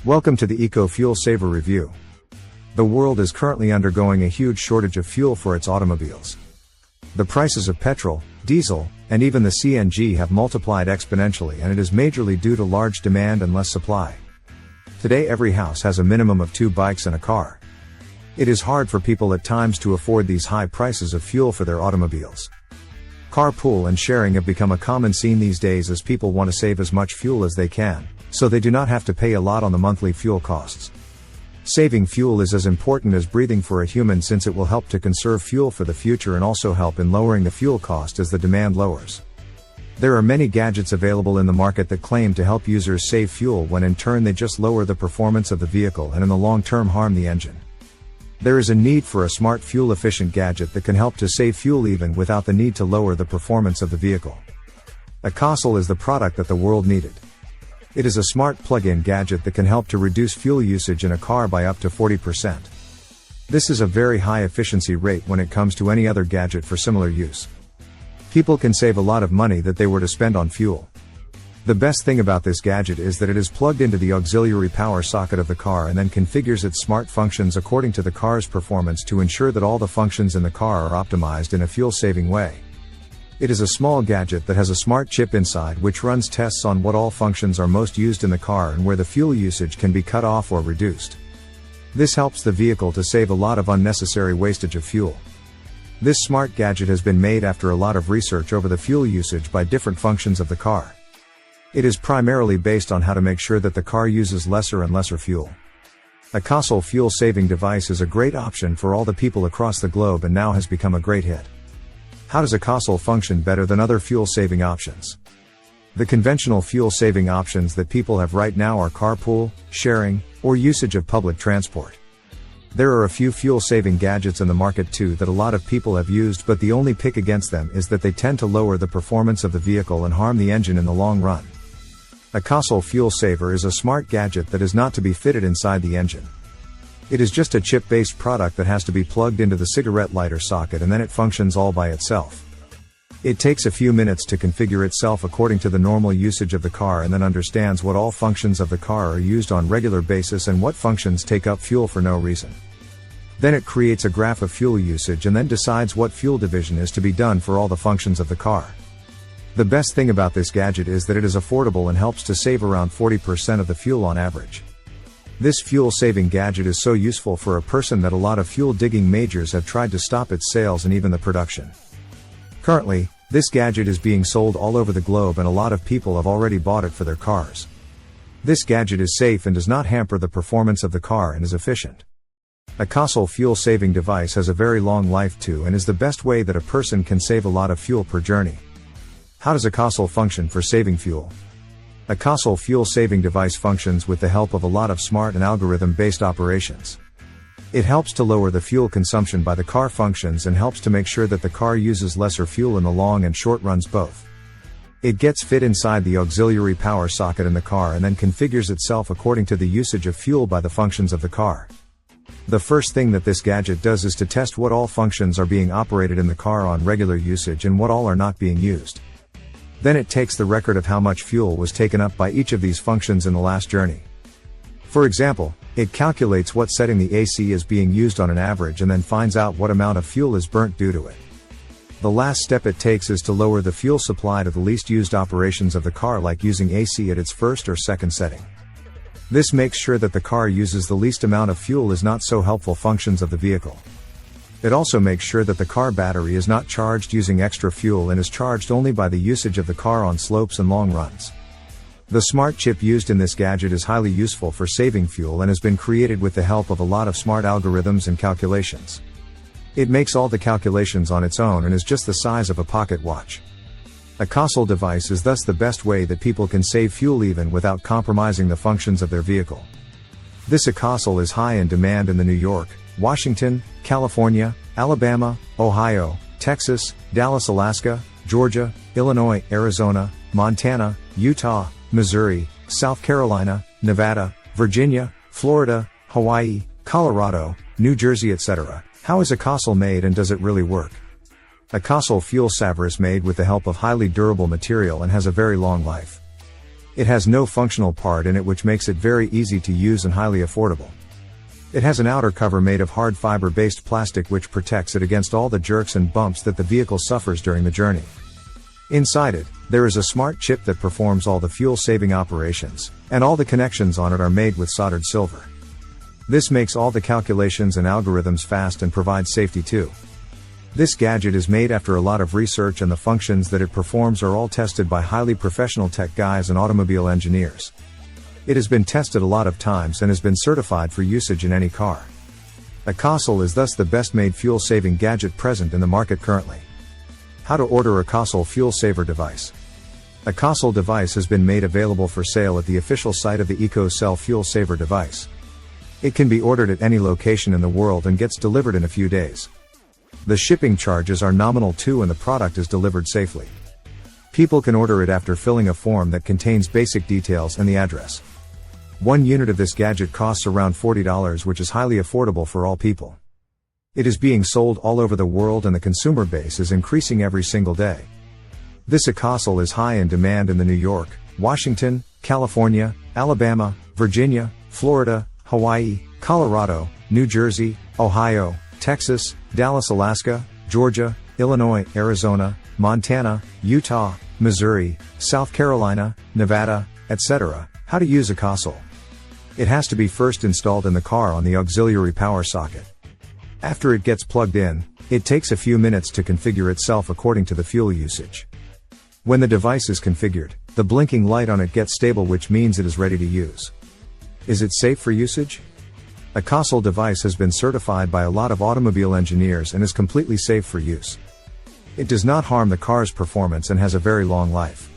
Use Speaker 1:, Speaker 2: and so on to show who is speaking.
Speaker 1: Welcome to the Eco Fuel Saver Review. The world is currently undergoing a huge shortage of fuel for its automobiles. The prices of petrol, diesel, and even the CNG have multiplied exponentially, and it is majorly due to large demand and less supply. Today every house has a minimum of 2 bikes and a car. It is hard for people at times to afford these high prices of fuel for their automobiles. Carpool and sharing have become a common scene these days as people want to save as much fuel as they can, so they do not have to pay a lot on the monthly fuel costs. Saving fuel is as important as breathing for a human, since it will help to conserve fuel for the future and also help in lowering the fuel cost as the demand lowers. There are many gadgets available in the market that claim to help users save fuel, when in turn they just lower the performance of the vehicle and in the long term harm the engine. There is a need for a smart fuel efficient gadget that can help to save fuel even without the need to lower the performance of the vehicle. ACOSL is the product that the world needed. It is a smart plug-in gadget that can help to reduce fuel usage in a car by up to 40%. This is a very high efficiency rate when it comes to any other gadget for similar use. People can save a lot of money that they were to spend on fuel. The best thing about this gadget is that it is plugged into the auxiliary power socket of the car and then configures its smart functions according to the car's performance to ensure that all the functions in the car are optimized in a fuel-saving way. It is a small gadget that has a smart chip inside which runs tests on what all functions are most used in the car and where the fuel usage can be cut off or reduced. This helps the vehicle to save a lot of unnecessary wastage of fuel. This smart gadget has been made after a lot of research over the fuel usage by different functions of the car. It is primarily based on how to make sure that the car uses lesser and lesser fuel. ACOSL fuel saving device is a great option for all the people across the globe and now has become a great hit. How does ACOSL function better than other fuel-saving options? The conventional fuel-saving options that people have right now are carpool, sharing, or usage of public transport. There are a few fuel-saving gadgets in the market too that a lot of people have used, but the only pick against them is that they tend to lower the performance of the vehicle and harm the engine in the long run. ACOSL Fuel Saver is a smart gadget that is not to be fitted inside the engine. It is just a chip-based product that has to be plugged into the cigarette lighter socket and then it functions all by itself. It takes a few minutes to configure itself according to the normal usage of the car and then understands what all functions of the car are used on regular basis and what functions take up fuel for no reason. Then it creates a graph of fuel usage and then decides what fuel division is to be done for all the functions of the car. The best thing about this gadget is that it is affordable and helps to save around 40% of the fuel on average. This fuel-saving gadget is so useful for a person that a lot of fuel-digging majors have tried to stop its sales and even the production. Currently, this gadget is being sold all over the globe and a lot of people have already bought it for their cars. This gadget is safe and does not hamper the performance of the car and is efficient. ACOSL fuel-saving device has a very long life too and is the best way that a person can save a lot of fuel per journey. How does ACOSL function for saving fuel? ACOSL fuel-saving device functions with the help of a lot of smart and algorithm-based operations. It helps to lower the fuel consumption by the car functions and helps to make sure that the car uses lesser fuel in the long and short runs both. It gets fit inside the auxiliary power socket in the car and then configures itself according to the usage of fuel by the functions of the car. The first thing that this gadget does is to test what all functions are being operated in the car on regular usage and what all are not being used. Then it takes the record of how much fuel was taken up by each of these functions in the last journey. For example, it calculates what setting the AC is being used on an average and then finds out what amount of fuel is burnt due to it. The last step it takes is to lower the fuel supply to the least used operations of the car, like using AC at its first or second setting. This makes sure that the car uses the least amount of fuel as not so helpful functions of the vehicle. It also makes sure that the car battery is not charged using extra fuel and is charged only by the usage of the car on slopes and long runs. The smart chip used in this gadget is highly useful for saving fuel and has been created with the help of a lot of smart algorithms and calculations. It makes all the calculations on its own and is just the size of a pocket watch. ACOSL device is thus the best way that people can save fuel even without compromising the functions of their vehicle. This ACOSL is high in demand in the New York, Washington, California, Alabama, Ohio, Texas, Dallas, Alaska, Georgia, Illinois, Arizona, Montana, Utah, Missouri, South Carolina, Nevada, Virginia, Florida, Hawaii, Colorado, New Jersey, etc. How is ACOSL made and does it really work? ACOSL Fuel Saver is made with the help of highly durable material and has a very long life. It has no functional part in it, which makes it very easy to use and highly affordable. It has an outer cover made of hard fiber-based plastic which protects it against all the jerks and bumps that the vehicle suffers during the journey. Inside it, there is a smart chip that performs all the fuel-saving operations, and all the connections on it are made with soldered silver. This makes all the calculations and algorithms fast and provides safety too. This gadget is made after a lot of research, and the functions that it performs are all tested by highly professional tech guys and automobile engineers. It has been tested a lot of times and has been certified for usage in any car. AKASOL is thus the best made fuel-saving gadget present in the market currently. How to order AKASOL fuel saver device. AKASOL device has been made available for sale at the official site of the EcoCell fuel saver device. It can be ordered at any location in the world and gets delivered in a few days. The shipping charges are nominal too, and the product is delivered safely. People can order it after filling a form that contains basic details and the address. 1 unit of this gadget costs around $40, which is highly affordable for all people. It is being sold all over the world and the consumer base is increasing every single day. This AKASOL is high in demand in the New York, Washington, California, Alabama, Virginia, Florida, Hawaii, Colorado, New Jersey, Ohio, Texas, Dallas, Alaska, Georgia, Illinois, Arizona, Montana, Utah, Missouri, South Carolina, Nevada, etc. How to use AKASOL. It has to be first installed in the car on the auxiliary power socket. After it gets plugged in, it takes a few minutes to configure itself according to the fuel usage. When the device is configured, the blinking light on it gets stable, which means it is ready to use. Is it safe for usage? AKASOL device has been certified by a lot of automobile engineers and is completely safe for use. It does not harm the car's performance and has a very long life.